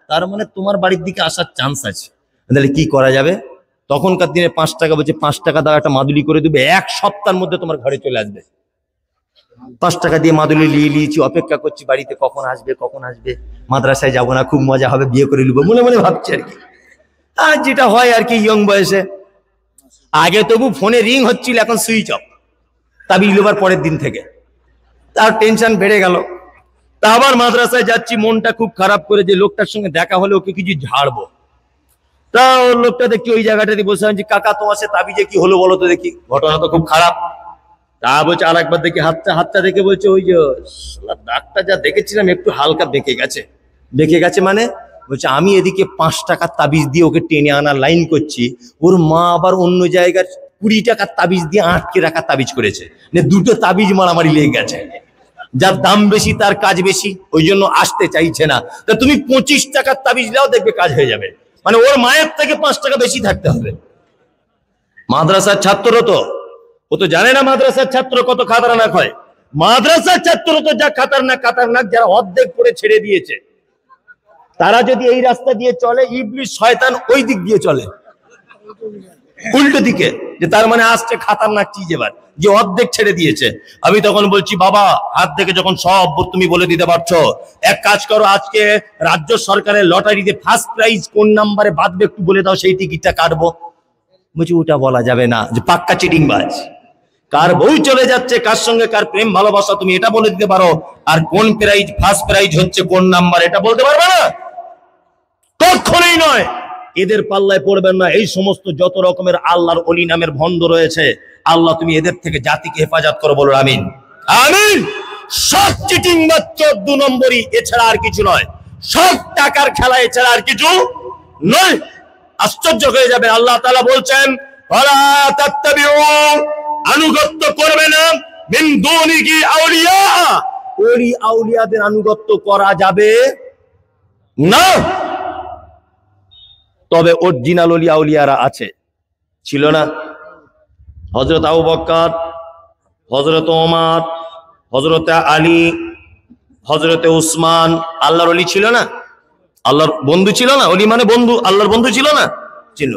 A: তার মানে তোমার বাড়ির দিকে আসার চান্স আছে। তাহলে কি করা যাবে? তখনকার দিনে 5 টাকা, বলছে 5 টাকা দাও, একটা মাদুলি করে দেবে, 1 সপ্তাহের মধ্যে তোমার ঘরে চলে আসবে। 5 টাকা দিয়ে মাদুলি নিয়েছি, অপেক্ষা করছি বাড়িতে কখন আসবে কখন আসবে। মাদ্রাসায় যাবো না, খুব মজা হবে, বিয়ে করে নেবো, মনে মনে ভাবছি আর কি। আর যেটা হয় আর কি ইয়ং বয়সে। আগে তবু ফোনে রিং হচ্ছিল, এখন সুইচ অফ। তাবিজ লেবার পরের দিন থেকে তার টেনশন বেড়ে গেল। তা আবার মাদ্রাসায় যাচ্ছি, মনটা খুব খারাপ করে, যে লোকটার সঙ্গে দেখা হলে ওকে কিছু ঝাড়বো। তা ওই লোকটা দেখি ওই জায়গাটাতে বসে আছি, কাকা তোমার সে তাবিজে কি হলো বলো তো দেখি, ঘটনা তো খুব খারাপ। তা বলছে আর একবার দেখি হাতটা দেখে বলছে ওই যে দাগটা যা দেখেছিলাম একটু হালকা বেঁকে গেছে। বেঁকে গেছে মানে? বলছে আমি এদিকে 5 টাকার তাবিজ দিয়ে ওকে টেনে আনার লাইন করছি, ওর মা আবার অন্য জায়গার 20 টাকার তাবিজ দিয়ে আটকে রাখা তাবিজ করেছে, দুটো তাবিজ মারামারি লেগে গেছে। যার দাম বেশি তার কাজ বেশি, ওই জন্য আসতে চাইছে না। তা তুমি 25 টাকার তাবিজ নাও, দেখবে কাজ হয়ে যাবে। মানে ওর মায়ের থেকে 5 টাকা বেশি থাকতে হবে। মাদ্রাসার ছাত্র তো, ও তো জানে না মাদ্রাসার ছাত্র কত খাতরানাক হয়। মাদ্রাসার ছাত্র তো যা খাতারনাক খাতারনাক, যারা অর্ধেক পড়ে ছেড়ে দিয়েছে, তারা যদি এই রাস্তা দিয়ে চলে, ইবলিস শয়তান ওই দিক দিয়ে চলে, উল্টো দিকে, যে তার মানে আসছে খাতারনাক চিজ এবার, যে অর্ধেক ছেড়ে দিয়েছে। আমি তখন বলছি, বাবা হাত থেকে যখন সব তুমি বলে দিতে পারছো, এক কাজ করো, আজকে রাজ্য সরকারের লটারিতে ফার্স্ট প্রাইজ কোন নাম্বারে বাঁধবে একটু বলে দাও, সেই টিকিটটা কাটবো। বলছি ওটা বলা যাবে না, যে পাক্কা চিটিংবাজ। কার বই চলে যাচ্ছে, কার সঙ্গে কার প্রেম ভালোবাসা, তুমি এটা বলে দিতে পারো, আর কোন প্রাইজ ফার্স্ট প্রাইজ হচ্ছে কোন নাম্বার এটা বলতে পারবে না? কখনোই নয়। এদের পাল্লায় পড়বেন না। এই সমস্ত যত রকমের আল্লাহর ওলি নামের ভণ্ড রয়েছে, আল্লাহ তুমি এদের থেকে জাতিকে হেফাজত করো, বলো আমিন। আমিন। সব চিটিং মাত্র 2 নম্বরই, এছাড়া আর কিছু নয়। সব টাকার খেলা, এছাড়া আর কিছু নয়। আশ্চর্য হয়ে যাবে, আল্লাহ তাআলা বলছেন, ওয়ালা তাত্তাবিউ, আনুগত্য করবে না, মিন দুনিহি আউলিয়া, ওলি আউলিয়াদের আনুগত্য করা যাবে না। তবে অরিজিনাল ওলি আউলিয়ারা আছে, ছিল না? হযরত আবু বকর, হযরত ওমর, হযরত আলী, হযরত উসমান, আল্লাহর ওলি ছিল না? আল্লাহর বন্ধু ছিল না? ওলি মানে বন্ধু, আল্লাহর বন্ধু ছিল না? ছিল।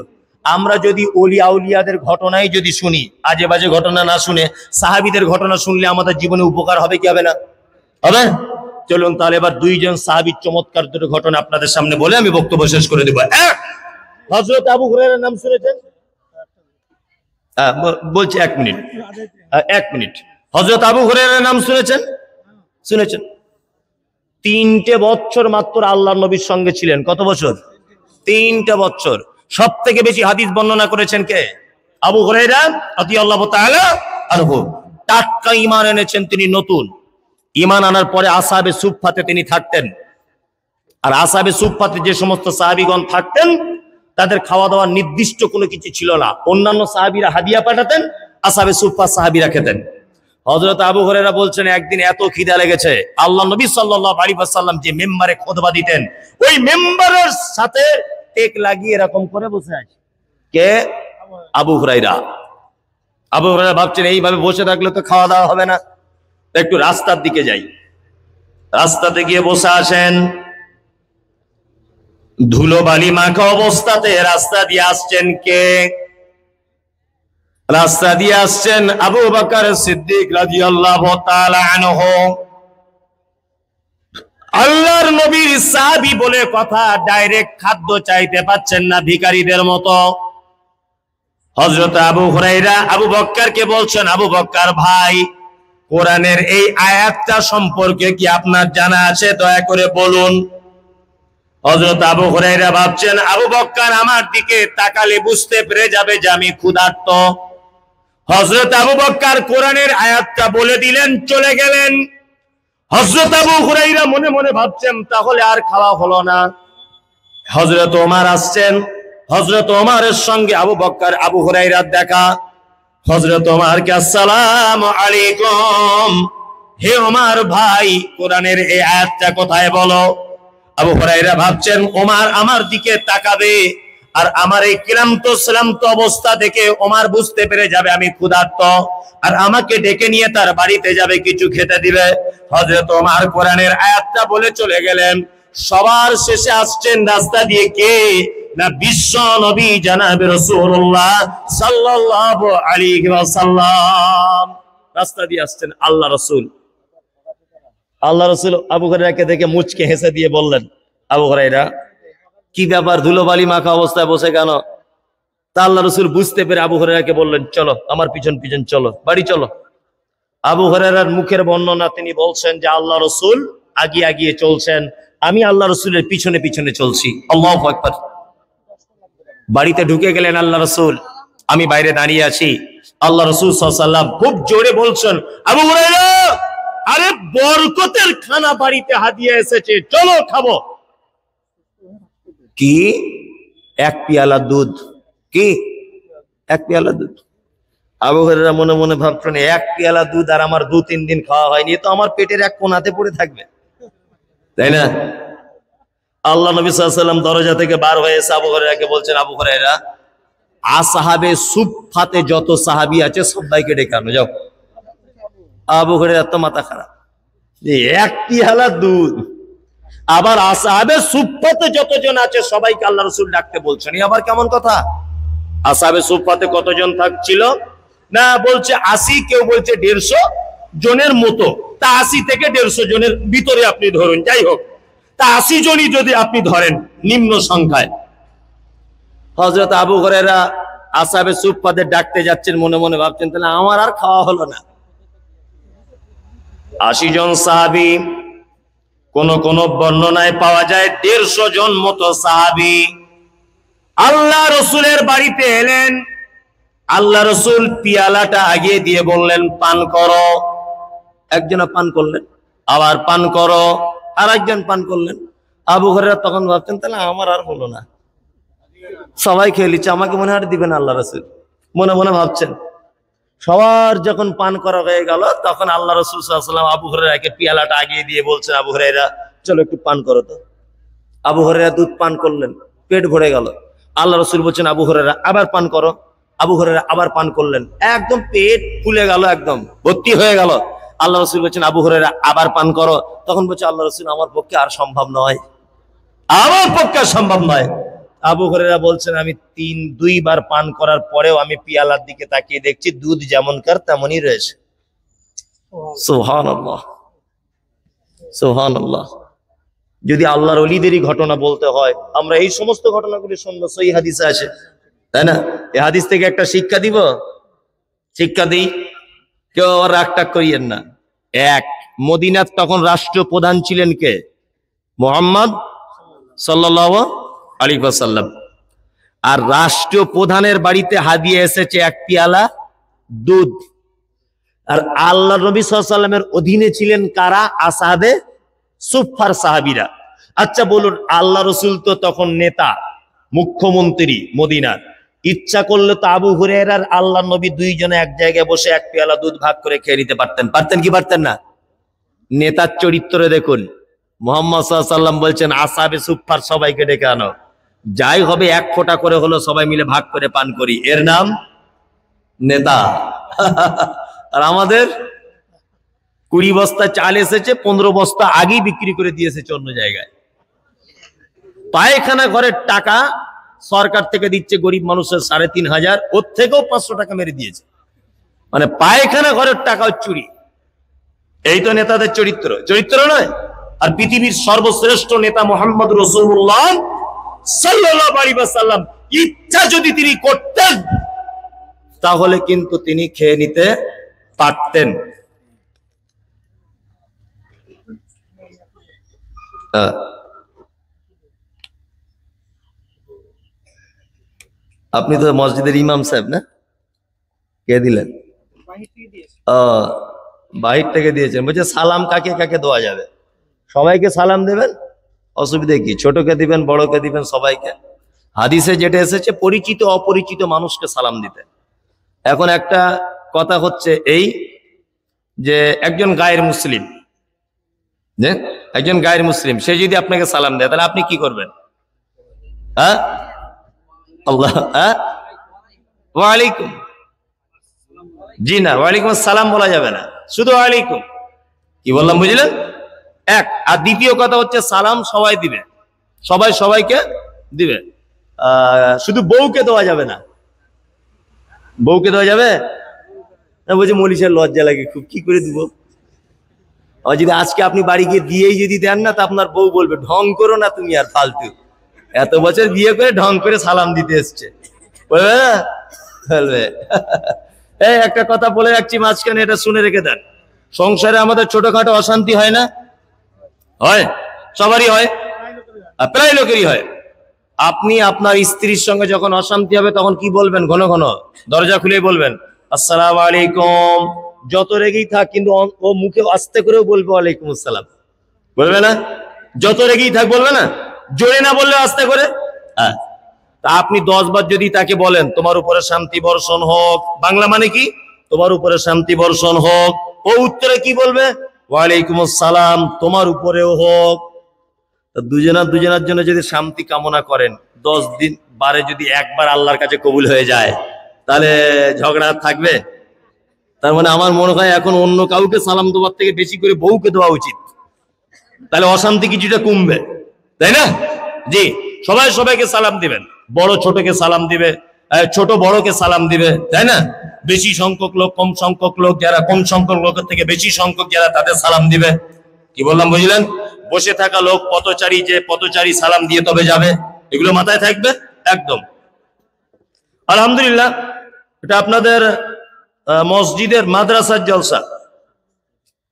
A: আমরা যদি ওলি আউলিয়াদের ঘটনাই যদি শুনি, আজে বাজে ঘটনা না শুনে সাহাবীদের ঘটনা শুনলে আমাদের জীবনে উপকার হবে কি হবে না? হবে। চলুন তাহলে এবার 2 জন সাহাবীর চমৎকার দুটো ঘটনা আপনাদের সামনে বলে আমি বক্তব্য শেষ করে দেব। হযরত আবু হুরায়রার নাম শুনেছেন? বলছি 1 মিনিট, 1 মিনিট। হযরত আবু হুরায়রার নাম শুনেছেন? শুনেছেন। 3টে বছর মাত্র আল্লাহর নবীর সঙ্গে ছিলেন। কত বছর? 3টে বছর। সবথেকে বেশি হাদিস বর্ণনা করেছেন কে? আবু হুরায়রা রাদিয়াল্লাহু তাআলা আনহু। টাটকা ঈমান এনেছেন তিনি, নতুন ঈমান আনার পরে আসহাবে সুফফাতে তিনি থাকতেন। আর আসহাবে সুফফাতে যে সমস্ত সাহাবীগণ থাকতেন, তাদের খাওয়া দাওয়ার নির্দিষ্ট কোনো কিছু ছিল না। অন্যান্য সাহাবীরা হাদিয়া পাঠাতেন, আসহাবে সুফফা সাহাবীরা খেতেন। হযরত আবু হুরায়রা বলছেন, একদিন এত খিদা লেগেছে, আল্লাহ নবী সাল্লাল্লাহু আলাইহি ওয়াসাল্লাম যে মিম্বারে খুতবা দিতেন, ওই মিম্বারের সাথে টেক লাগিয়ে এরকম করে বসে আছে। কে? আবু হুরায়রা। আবু হুরায়রা ভাবছেন, এইভাবে বসে থাকলে তো খাওয়া দাওয়া হবে না, একটু রাস্তার দিকে যাই। রাস্তাতে গিয়ে বসে আসেন। ধুলো বালি মাখা অবস্থাতে রাস্তা দিয়ে আসছেন কে? রাস্তা দিয়ে আসছেন আবু বকর সিদ্দিক রাদিয়াল্লাহু তাআলা আনহু। আল্লাহর নবীর সাহাবী বলে কথা, ডাইরেক্ট খাদ্য চাইতে পাচ্ছেন না ভিখারিদের মতো। হযরত আবু হুরায়রা আবু বকরকে বলছেন, আবু বকর ভাই, কোরআনের এই আয়াতটা সম্পর্কে কি আপনার জানা আছে? দয়া করে বলুন। হযরত আবু হুরায়রা ভাবছেন, আবু বকর আমার দিকে তাকালে বুঝতে পেরে যাবে যে আমি ক্ষুধার্ত। হযরত আবু বকর কোরআনের আয়াতটা বলে দিলেন, চলে গেলেন। হযরত আবু হুরায়রা মনে মনে ভাবছেন, তাহলে আর খাওয়া হলো না। হযরত ওমর আসছেন, হযরত ওমরের সঙ্গে আবু বকর আবু হুরায়রার দেখা। হযরত ওমরকে, আসসালামু আলাইকুম, হে ওমর ভাই, কোরআনের এই আয়াতটা কোথায় বলো। আবু হুরায়রা ভাবছেন, ওমর আমার দিকে তাকাবে, আর আমার এই ক্লান্ত অবস্থা দেখে ওমর বুঝতে পেরে যাবে আমি ক্ষুধার্ত, আর আমাকে ডেকে নিয়ে তার বাড়িতে যাবে, কিছু খেতে দিবে। হযরত ওমর কোরআনের আয়াতটা বলে চলে গেলেন। সবার শেষে আসছেন রাস্তা দিয়ে কে? না, বিশ্ব নবী জনাবে রাসূলুল্লাহ সাল্লাল্লাহু আলাইহি ওয়াসাল্লাম। রাস্তা দিয়ে আসছেন আল্লাহ রাসূল। আল্লাহ রাসূল আবু হুরায়রাকে দেখে মুচকে হেসে দিয়ে বললেন, আবু হুরায়রা, কি ব্যাপার, ধুলোবালি মাখা অবস্থায় বসে কেন? তা আল্লাহ রাসূল বুঝতে পেরে আবু হুরায়রাকে বললেন, চলো আমার পিছন পিছন চলো, বাড়ি চলো। আবু হুরায়রার মুখের বর্ণনা, তিনি বলছেন যে আল্লাহ রাসূল আগিয়ে আগিয়ে চলছেন, আমি আল্লাহ রাসূলের পিছনে পিছনে চলছি। আল্লাহু আকবার। বাড়িতে ঢুকে গেলেন আল্লাহ রাসূল, আমি বাইরে দাঁড়িয়ে আছি। আল্লাহ রাসূল সাল্লাল্লাহু আলাইহি ওয়াসাল্লাম খুব জোরে বলছেন, আবু হুরায়রা, আরে বরকতের খানা বাড়িতে হাদিয়া এসেছে, চলো খাবো। কি? 1 পেয়ালা দুধ। কি? 1 পেয়ালা দুধ। আবু হুরায়রা মনে মনে ভাবছেন, 1 পেয়ালা দুধ আর আমার 2-3 দিন খাওয়া হয়নি, তো আমার পেটের এক কোণাতে পড়ে থাকবে, তাই না? আল্লাহ নবী সাল্লাল্লাহু আলাইহি ওয়াসাল্লাম দরজা থেকে বার হয়ে এসে আবু হুরায়রাকে বলছেন, আবু হুরায়রা, আসহাবে সুফফাতে যত সাহাবী আছে সবাইকে ডেকে আনো, যাও। আবু হুরায়রা তো মাথা খারাপ, যে এক পিয়ালা দুধ। আবার আসহাবে সুফফাতে যতজন আছে সবাইকে আল্লাহ রাসূল ডাকতে বলছেন, আবার কেমন কথা? আসহাবে সুফফাতে কতজন থাকছিল না, বলছে 80, কেউ বলছে 150 জনের মতো। তা 80 থেকে 150 জনের ভিতরে আপনি ধরুন, যাই হোক, তা 80 জনই যদি আপনি ধরেন নিম্ন সংখ্যায়। হযরত আবু হুরায়রা আসহাবে সুফফাতে ডাকতে যাচ্ছেন, মনে মনে ভাবছেন তাহলে আমার আর খাওয়া হলো না। 80 জন সাহাবী, কোন কোন বর্ণনায় পাওয়া যায় 150 জন মতো সাহাবী আল্লাহ রসুলের বাড়িতে এলেন। আল্লাহ রসুল পিয়ালাটা আগিয়ে দিয়ে বললেন, পান করো। একজনা পান করলেন, আবার পান করো, আর একজন পান করলেন। আবু হুরায়রা তখন ভাবছেন তাহলে আমার আর হলো না, সবাই খেয়ে নিচ্ছে, আমাকে মনে হয় দিবেন আল্লাহ রসুল, মনে মনে ভাবছেন। সবার যখন পান করা হয়ে গেল, তখন আল্লাহ রসুল সাল্লাল্লাহু আলাইহি ওয়াসাল্লাম আবু হুরায়রাকে পিয়ালাটা আগিয়ে দিয়ে বলছেন, আবু হুরায়রা চলো একটু পান করো তো। আবু হুরায়রা দুধ পান করলেন, পেট ভরে গেল। আল্লাহ রসুল বলছেন, আবু হুরায়রা আবার পান করো। আবু হুরায়রা আবার পান করলেন, একদম পেট ফুলে গেল, একদম ভর্তি হয়ে গেল। আল্লাহ রসুল বলছেন, আবু হুরায়রা আবার পান করো। তখন বলছে আল্লাহ রসুল, আমার পক্ষে আর সম্ভব নয়, আমার পক্ষে সম্ভব নয়। আবু হুরায়রা বলছেন, আমি 2বার পান করার পরেও আমি পিয়ালার দিকে তাকিয়ে দেখছি দুধ যেমনকার তেমনই রয়েছে। সুবহানাল্লাহ, সুবহানাল্লাহ। যদি আল্লাহর ওলিদেরই ঘটনা বলতে হয়, আমরা এই সমস্ত ঘটনাগুলি শুনবো, সহিহ হাদিসে আছে, তাই না? এই হাদিস থেকে একটা শিক্ষা দিব, শিক্ষা দিই, কেউ রাগটাগ করিয়েন না। এক, মদিনার তখন রাষ্ট্রীয় প্রধান ছিলেন কে? মুহাম্মদ সাল্লাল্লাহু আলাইহি ওয়াসাল্লাম। আর রাষ্ট্রীয় প্রধানের বাড়িতে হাদিয়া এসেছে এক পিয়ালা দুধ। আর আল্লাহ নবী সাল্লাল্লাহু আলাইহি ওয়াসাল্লামের অধীনে ছিলেন কারা? আসহাবে সুফফার সাহাবীরা। আচ্ছা বলুন, আল্লাহ রসুল তো তখন নেতা, মুখ্যমন্ত্রী মদিনার, ইচ্ছা করলে তো আবু হুরায়রা আর আল্লাহ নবী দুইজনে এক জায়গায় বসে এক পেয়ালা দুধ ভাগ করে খেয়ে নিতে পারতেন। পারতেন কি পারতেন না? নেতার চরিত্র দেখুন। মুহাম্মদ সাল্লাল্লাহু আলাইহি ওয়াসাল্লাম বলছেন, আসহাবে সুফফার সবাইকে ডেকে আনো, যাই হবে 1 ফোঁটা করে হলো সবাই মিলে ভাগ করে পান করি, এর নাম নেতা। আর আমাদের 20 বস্তা চাল এসেছে, 15 বস্তা আগেই বিক্রি করে দিয়ে এসেছে অন্য জায়গায়। পায়খানা ঘরের টাকা সরকার থেকে দিচ্ছে গরিব মানুষের 3500, ওর থেকেও 500 টাকা মেরে দিয়েছে। মানে পায়খানা ঘরের টাকা চুরি। এই তো নেতাদের চরিত্র, চরিত্র নয়? আর পৃথিবীর সর্বশ্রেষ্ঠ নেতা মুহাম্মদ রাসূলুল্লাহ সাল্লাল্লাহু আলাইহি ওয়াসাল্লাম ইচ্ছা যদি তিনি করতেন, তাহলে কিন্তু তিনি খেয়ে নিতে পারতেন। আপনি তো মসজিদের ইমাম সাহেব না? কে দিলেন? বাহির থেকে দিয়েছেন। বলছে সালাম কাকে কাকে দেওয়া যাবে? সবাইকে সালাম দেবেন, অসুবিধা কি? ছোটকে দিবেন, বড়কে দিবেন, সবাইকে। হাদিসে যেটা এসেছে পরিচিত অপরিচিত মানুষকে সালাম দিতে। এখন একটা কথা হচ্ছে এই যে একজন গায়ের মুসলিম, একজন গায়ের মুসলিম, সে যদি আপনাকে সালাম দেয় তাহলে আপনি কি করবেন? হ্যাঁ, আল্লাহ, হ্যাঁ, ওয়ালাইকুম, জি না, ওয়ালাইকুম আসসালাম বলা যাবে না, শুধু ওয়ালাইকুম। কি বললাম বুঝলেন? এক। আর দ্বিতীয় কথা হচ্ছে সালাম সবাই দিবে, সবাই সবাইকে দিবে, শুধু বউকে দেওয়া যাবে না। বউকে দেওয়া যাবে না? বলছে মলিশের লজ্জা লাগে খুব, কি করে দিব? আর যদি আজকে আপনি বাড়ি গিয়ে দিয়েই যদি দেন না, তা আপনার বউ বলবে ঢং করো না তুমি আর ফালতু, এত বছর বিয়ে করে ঢং করে সালাম দিতে এসছে, বলবে না? বলবে। এই একটা কথা বলে রাখছি মাঝখানে, এটা শুনে রেখে দেন। সংসারে আমাদের ছোটখাটো অশান্তি হয় না? হয়, সবারই হয়, প্রায় লোকেরই হয়। আপনি আপনার স্ত্রীর সঙ্গে যখন অশান্তি হবে তখন কি বলবেন? ঘন ঘন দরজা খুলে বলবেন আসসালামু আলাইকুম, যত রেগেই থাক, কিন্তু ও মুখে আস্তে করেও বলবে ওয়ালাইকুম আসসালাম, বলবে না? যত রেগেই থাক বলবে না? জোরে না বললে আস্তে করে। হ্যাঁ, তা আপনি 10 বার যদি তাকে বলেন তোমার উপরে শান্তি বর্ষণ হোক, বাংলা মানে কি? তোমার উপরে শান্তি বর্ষণ হোক, ও উত্তরে কি বলবে? ওয়ালাইকুম আসসালাম, তোমার উপরেও হোক। দুজনের জন্য যদি শান্তি কামনা করেন, 10 দিন বারে যদি একবার আল্লাহর কাছে কবুল হয়ে যায়, তাহলে ঝগড়া থাকবে? তার মানে আমার মনে হয় এখন অন্য কাউকে সালাম দেওয়ার থেকে বেশি করে বউকে দেওয়া উচিত, তাহলে অশান্তি কিছুটা কমবে, তাই না? জি, সবাই সবাইকে সালাম দিবেন, বড় ছোটকে সালাম দিবে, ছোট বড়কে সালাম দিবে, তাই না? বেশি সংখ্যক লোক কম সংখ্যক লোক, যারা কম সংখ্যক লোকের থেকে বেশি সংখ্যক যারা, তাদের সালাম দিবে। কি বললাম বুঝলেন? বসে থাকা লোক পথচারী, যে পথচারী সালাম দিয়ে তবে যাবে, এগুলো মাথায় থাকবে একদম। আলহামদুলিল্লাহ, এটা আপনাদের মসজিদের মাদ্রাসার জলসা,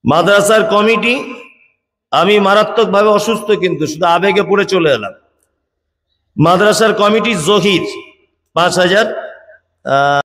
A: মাদ্রাসার কমিটি। আমি মারাত্মকভাবে অসুস্থ, কিন্তু শুধু আবেগে পড়ে চলে এলাম। মাদ্রাসার কমিটি জহির ৫,০০০